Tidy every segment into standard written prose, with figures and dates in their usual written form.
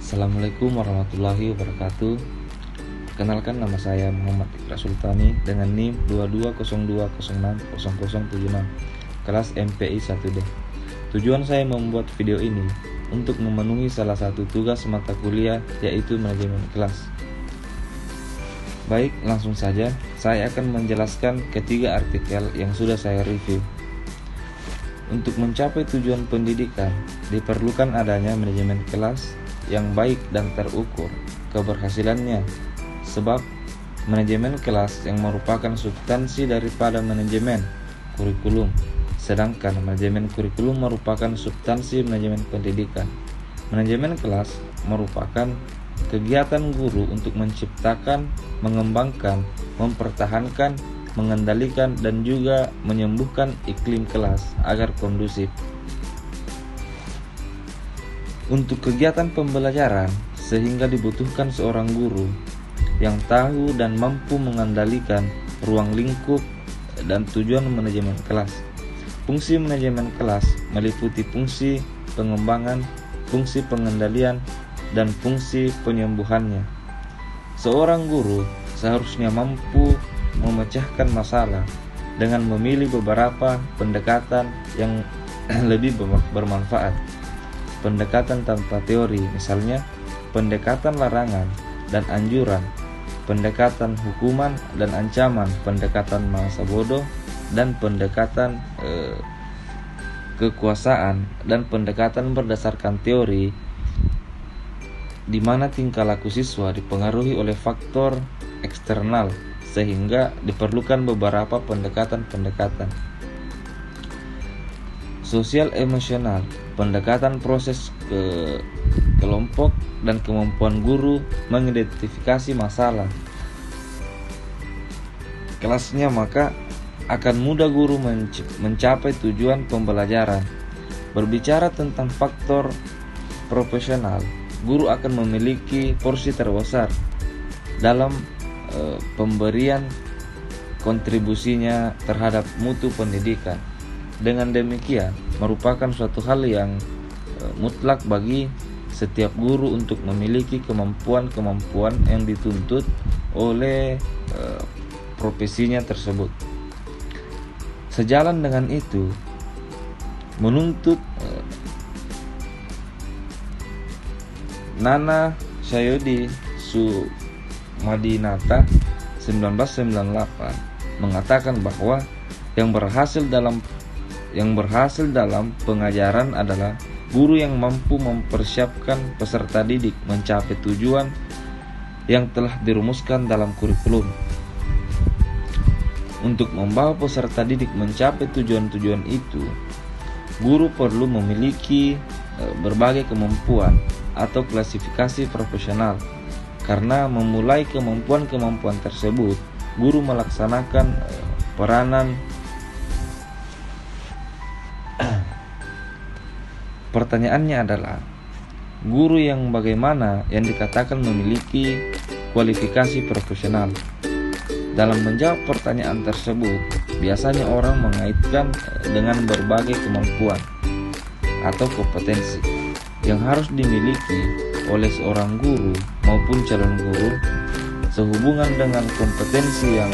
Assalamualaikum warahmatullahi wabarakatuh. Perkenalkan, nama saya Muhammad Iqra Sultani dengan NIM 2202060076, kelas MPI 1D. Tujuan saya membuat video ini untuk memenuhi salah satu tugas mata kuliah, yaitu manajemen kelas. Baik, langsung saja saya akan menjelaskan ketiga artikel yang sudah saya review. Untuk mencapai tujuan pendidikan, diperlukan adanya manajemen kelas yang baik dan terukur keberhasilannya, sebab manajemen kelas yang merupakan substansi daripada manajemen kurikulum, sedangkan manajemen kurikulum merupakan substansi manajemen pendidikan. Manajemen kelas merupakan kegiatan guru untuk menciptakan, mengembangkan, mempertahankan, mengendalikan, dan juga menyembuhkan iklim kelas agar kondusif. Untuk kegiatan pembelajaran, sehingga dibutuhkan seorang guru yang tahu dan mampu mengendalikan ruang lingkup dan tujuan manajemen kelas. Fungsi manajemen kelas meliputi fungsi pengembangan, fungsi pengendalian, dan fungsi penyembuhannya. Seorang guru seharusnya mampu memecahkan masalah dengan memilih beberapa pendekatan yang lebih bermanfaat. Pendekatan tanpa teori, misalnya pendekatan larangan dan anjuran, pendekatan hukuman dan ancaman, pendekatan masa bodoh, dan pendekatan kekuasaan, dan pendekatan berdasarkan teori, di mana tingkah laku siswa dipengaruhi oleh faktor eksternal, sehingga diperlukan beberapa pendekatan sosial emosional, pendekatan proses kelompok, dan kemampuan guru mengidentifikasi masalah kelasnya, maka akan mudah guru mencapai tujuan pembelajaran. Berbicara tentang faktor profesional, guru akan memiliki porsi terbesar dalam pemberian kontribusinya terhadap mutu pendidikan. Dengan demikian, merupakan suatu hal yang mutlak bagi setiap guru untuk memiliki kemampuan-kemampuan yang dituntut oleh profesinya tersebut. Sejalan dengan itu, menuntut Nana Sayodi Sumadinata 1998 mengatakan bahwa yang berhasil dalam pengajaran adalah guru yang mampu mempersiapkan peserta didik mencapai tujuan yang telah dirumuskan dalam kurikulum. Untuk membawa peserta didik mencapai tujuan-tujuan itu, guru perlu memiliki berbagai kemampuan atau klasifikasi profesional. Karena memulai kemampuan-kemampuan tersebut, guru melaksanakan peranan. Pertanyaannya adalah, guru yang bagaimana yang dikatakan memiliki kualifikasi profesional? Dalam menjawab pertanyaan tersebut, biasanya orang mengaitkan dengan berbagai kemampuan atau kompetensi yang harus dimiliki oleh seorang guru maupun calon guru sehubungan dengan kompetensi yang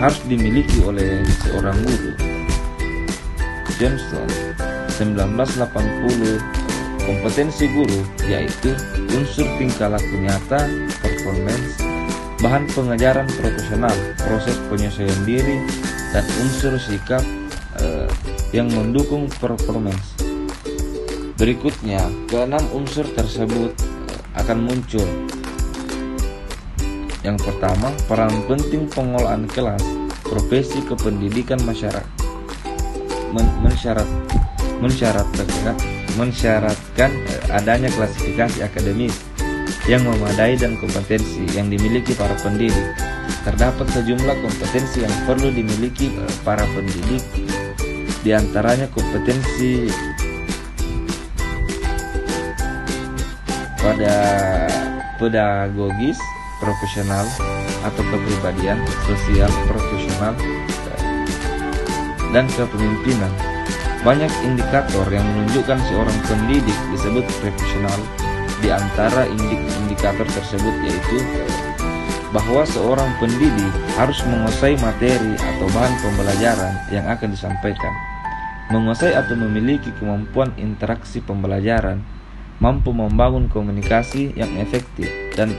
harus dimiliki oleh seorang guru. Johnson 1980. Kompetensi guru yaitu unsur tingkah laku nyata, performance, bahan pengajaran profesional, proses penyesuaian diri, dan unsur sikap yang mendukung performance. Berikutnya, keenam unsur tersebut akan muncul. Yang pertama, peran penting pengelolaan kelas, profesi kependidikan masyarakat mensyaratkan adanya klasifikasi akademis yang memadai dan kompetensi yang dimiliki para pendidik. Terdapat sejumlah kompetensi yang perlu dimiliki para pendidik, di antaranya kompetensi pada pedagogis profesional atau kepribadian, sosial profesional, dan kepemimpinan. Banyak indikator yang menunjukkan seorang pendidik disebut profesional. Di antara indikator tersebut yaitu bahwa seorang pendidik harus menguasai materi atau bahan pembelajaran yang akan disampaikan, menguasai atau memiliki kemampuan interaksi pembelajaran, mampu membangun komunikasi yang efektif dan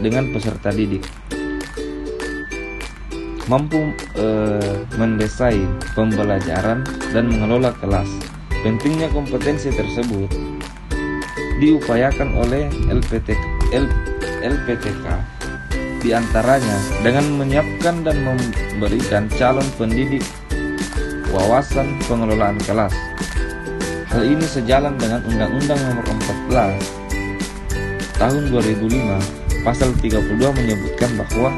dengan peserta didik, mampu mendesain pembelajaran dan mengelola kelas. Pentingnya kompetensi tersebut diupayakan oleh LPTK, di antaranya dengan menyiapkan dan memberikan calon pendidik wawasan pengelolaan kelas. Hal ini sejalan dengan Undang-Undang Nomor 14 Tahun 2005, Pasal 32 menyebutkan bahwa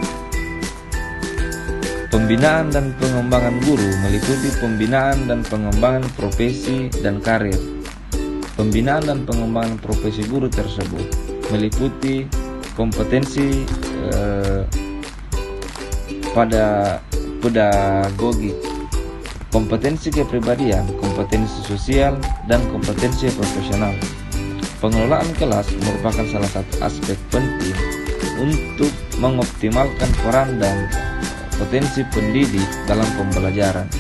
pembinaan dan pengembangan guru meliputi pembinaan dan pengembangan profesi dan karir. Pembinaan dan pengembangan profesi guru tersebut meliputi kompetensi pada pedagogik, kompetensi kepribadian, kompetensi sosial, dan kompetensi profesional. Pengelolaan kelas merupakan salah satu aspek penting untuk mengoptimalkan peran dan potensi pendidik dalam pembelajaran.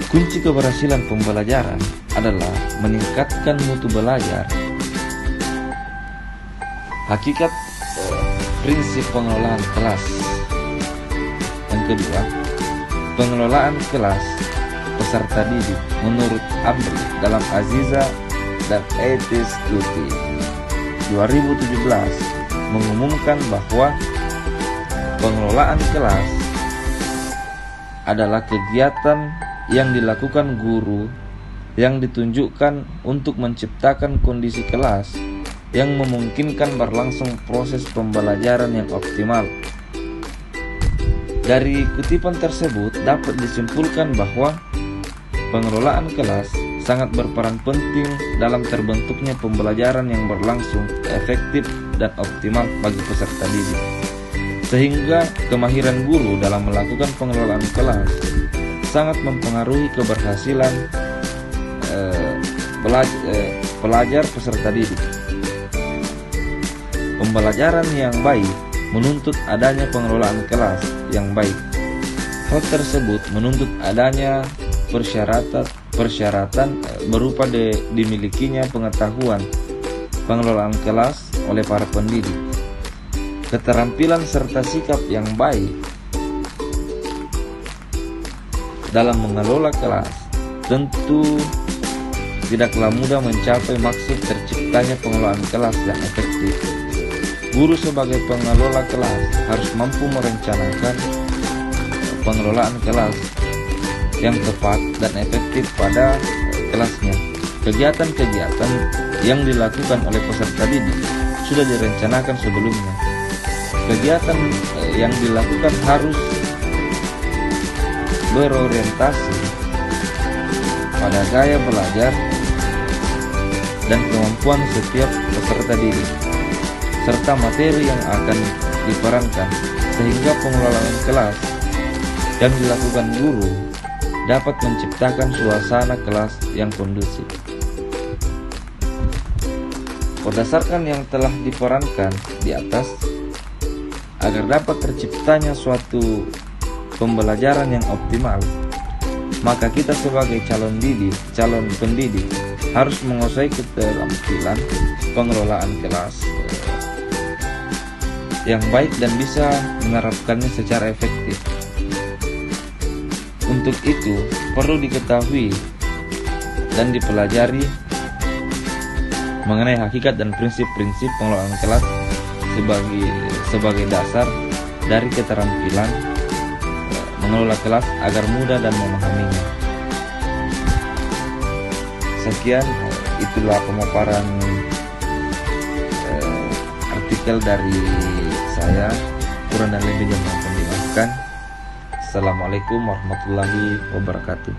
Kunci keberhasilan pembelajaran adalah meningkatkan mutu belajar. Hakikat prinsip pengelolaan kelas. Yang kedua, pengelolaan kelas peserta didik menurut Amri dalam Aziza dan Etis Tuti 2017 mengumumkan bahwa pengelolaan kelas adalah kegiatan yang dilakukan guru yang ditunjukkan untuk menciptakan kondisi kelas yang memungkinkan berlangsung proses pembelajaran yang optimal. Dari kutipan tersebut dapat disimpulkan bahwa pengelolaan kelas sangat berperan penting dalam terbentuknya pembelajaran yang berlangsung efektif dan optimal bagi peserta didik, sehingga kemahiran guru dalam melakukan pengelolaan kelas sangat mempengaruhi keberhasilan pelajar peserta didik. Pembelajaran yang baik menuntut adanya pengelolaan kelas yang baik. Hal tersebut menuntut adanya persyaratan berupa dimilikinya pengetahuan pengelolaan kelas oleh para pendidik, keterampilan serta sikap yang baik dalam mengelola kelas. Tentu tidaklah mudah mencapai maksud terciptanya pengelolaan kelas yang efektif. Guru sebagai pengelola kelas harus mampu merencanakan pengelolaan kelas yang tepat dan efektif pada kelasnya. Kegiatan-kegiatan yang dilakukan oleh peserta didik sudah direncanakan sebelumnya. Kegiatan yang dilakukan harus berorientasi pada gaya belajar dan kemampuan setiap peserta didik, serta materi yang akan diperankan, sehingga pengelolaan kelas yang dilakukan guru dapat menciptakan suasana kelas yang kondusif. Berdasarkan yang telah diperankan di atas, agar dapat terciptanya suatu pembelajaran yang optimal, maka kita sebagai calon pendidik harus menguasai keterampilan pengelolaan kelas yang baik dan bisa menerapkannya secara efektif. Untuk itu perlu diketahui dan dipelajari mengenai hakikat dan prinsip-prinsip pengelolaan kelas sebagai dasar dari keterampilan mengelola kelas agar mudah dan memahaminya. Sekian, itulah pemaparan artikel dari saya. Kurang dan lebihnya mohon dimaafkan. Assalamualaikum warahmatullahi wabarakatuh.